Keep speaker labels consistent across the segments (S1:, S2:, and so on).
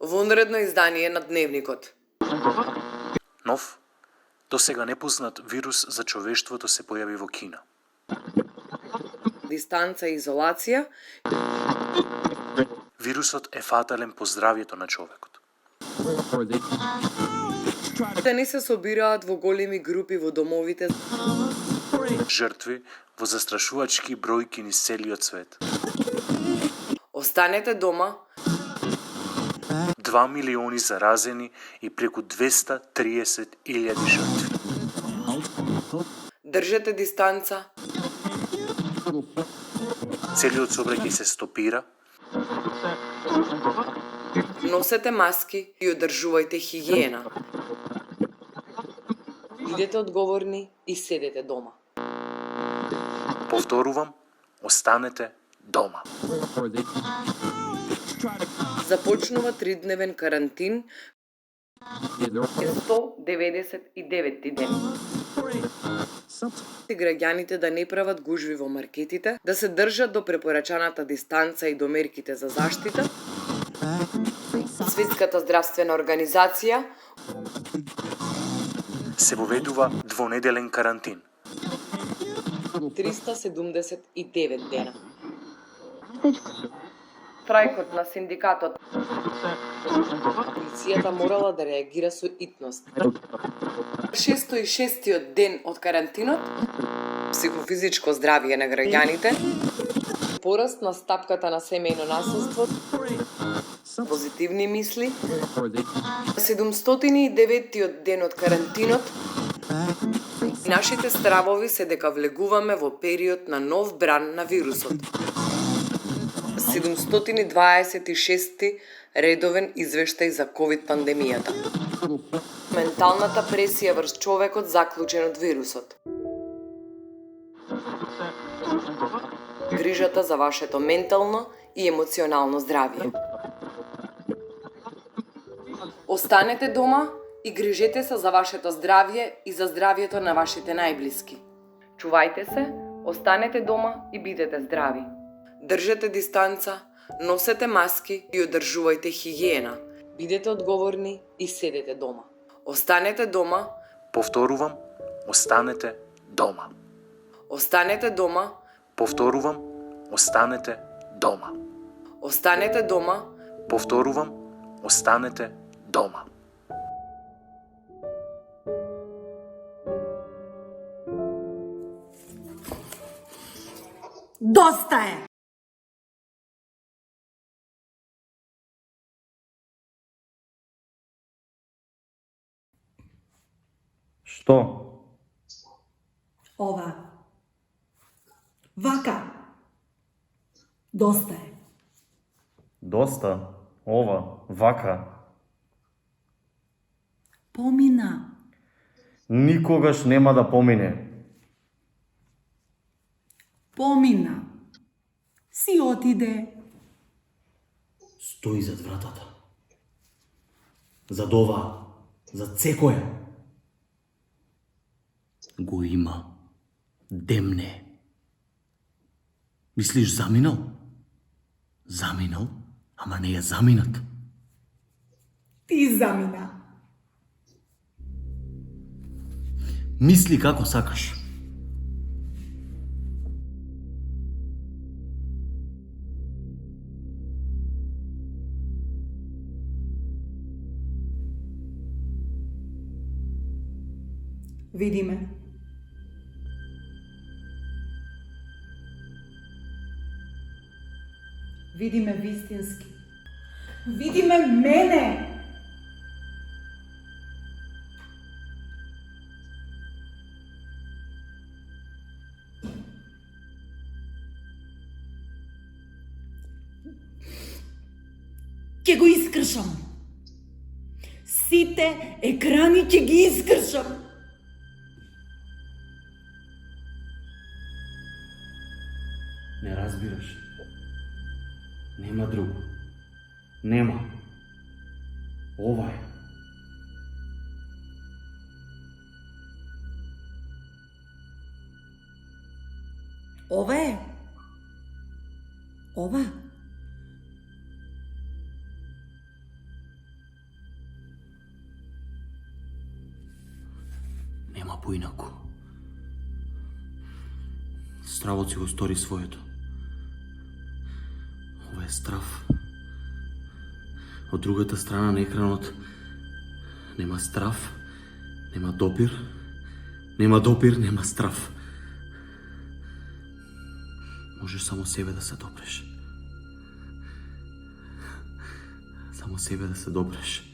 S1: Вонредно издание на Дневникот.
S2: Нов, досега непознат вирус за човештвото се појави во Кина.
S1: Дистанца и изолација.
S2: Вирусот е фатален по здравјето на човекот.
S1: Да не се собираат во големи групи во домовите.
S2: Жртви во застрашувачки бројки низ целиот свет.
S1: Останете дома.
S2: 2 милиони заразени и преку 230.000 жртви.
S1: Држете дистанца.
S2: Целиот сообраќај се стопира.
S1: Носете маски и одржувајте хигиена. Бидете одговорни и седете дома.
S2: Повторувам, останете дома.
S1: Започнува 3-дневен карантин. Е 199 ден. Граѓаните да не прават гужви во маркетите, да се држат до препорачаната дистанца и до мерките за заштита. Светската здравствена организација
S2: Се воведува двонеделен карантин.
S1: 379 дена. Страјкот на синдикатот. Полицијата морала да реагира со итност. 606-тиот ден од карантинот, психофизичко здравје на граѓаните, пораст на стапката на семејно насилство, позитивни мисли, 709-тиот ден од карантинот, нашите стравови се дека влегуваме во период на нов бран на вирусот. 726 редовен извештај за ковид пандемијата. Менталната пресија врз човекот заклучен од вирусот. Грижата за вашето ментално и емоционално здравје. Останете дома и грижете се за вашето здравје и за здравјето на вашите најблиски. Чувајте се, останете дома и бидете здрави. Држете дистанца, носете маски и одржувајте хигиена. Бидете одговорни и седете дома. Останете дома.
S2: Повторувам, останете дома.
S1: Останете дома.
S2: Повторувам, останете дома.
S1: Останете дома.
S2: Повторувам, останете дома.
S3: Доста е!
S4: Што?
S3: Ова. Вака. Доста е.
S4: Доста? Ова? Вака?
S3: Помина.
S4: Никогаш нема да помине.
S3: Помина. Си отиде.
S5: Стои зад вратата. Зад ова, зад секоја. Го има. Демне. Мислиш заминал? Заминал, ама не е заминат.
S3: Ти замина.
S5: Мисли како сакаш.
S3: Види ме. Види ме вистински. Види ме мене. Ќе го искршам. Сите екрани ќе ги искршам.
S5: Не разбираш. Нема друго. Нема. Ова е.
S3: Ова е. Ова.
S5: ама поинаку. Стравот си го стори своето. Ова е страв. Од другата страна на екранот нема страв, нема допир, нема страв. Можеш само себе да се допреш. Само себе да се допреш.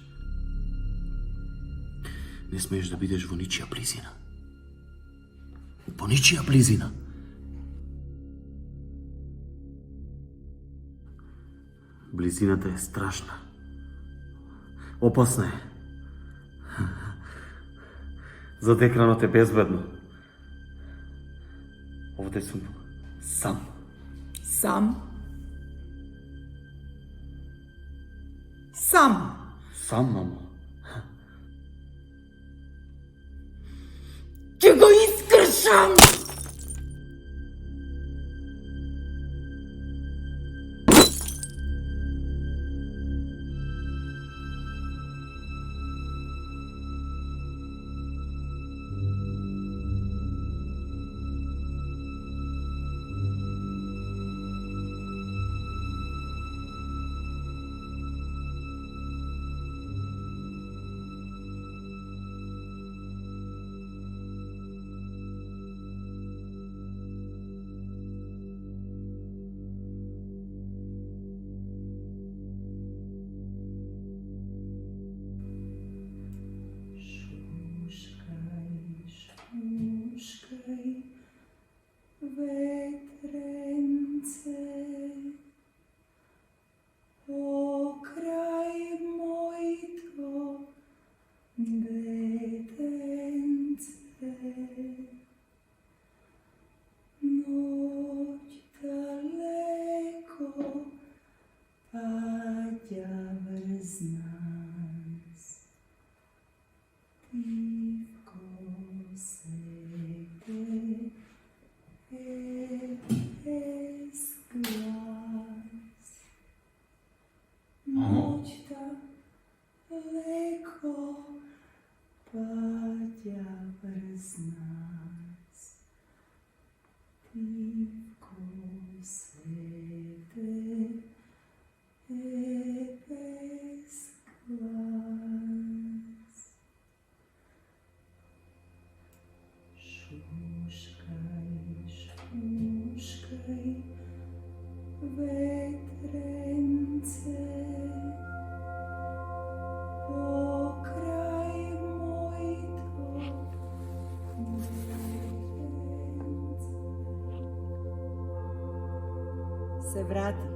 S5: Не смееш да бидеш во ничија близина. По ничија близина. Близината е страшна. Опасна е. Зад екранот е безбедно. Овде сум сам.
S3: Сам. Сам.
S5: Сам, мамо.
S3: Ќе го искршам! Шушкај, ветренце, покрај моето детенце. Ноќта леко паѓа врз нас. Тивко сете е без глас. Ноќта леко паѓа врз нас. Тивко сете е без глас. Шушкај, ветренце, покрај моето детенце. Се врати.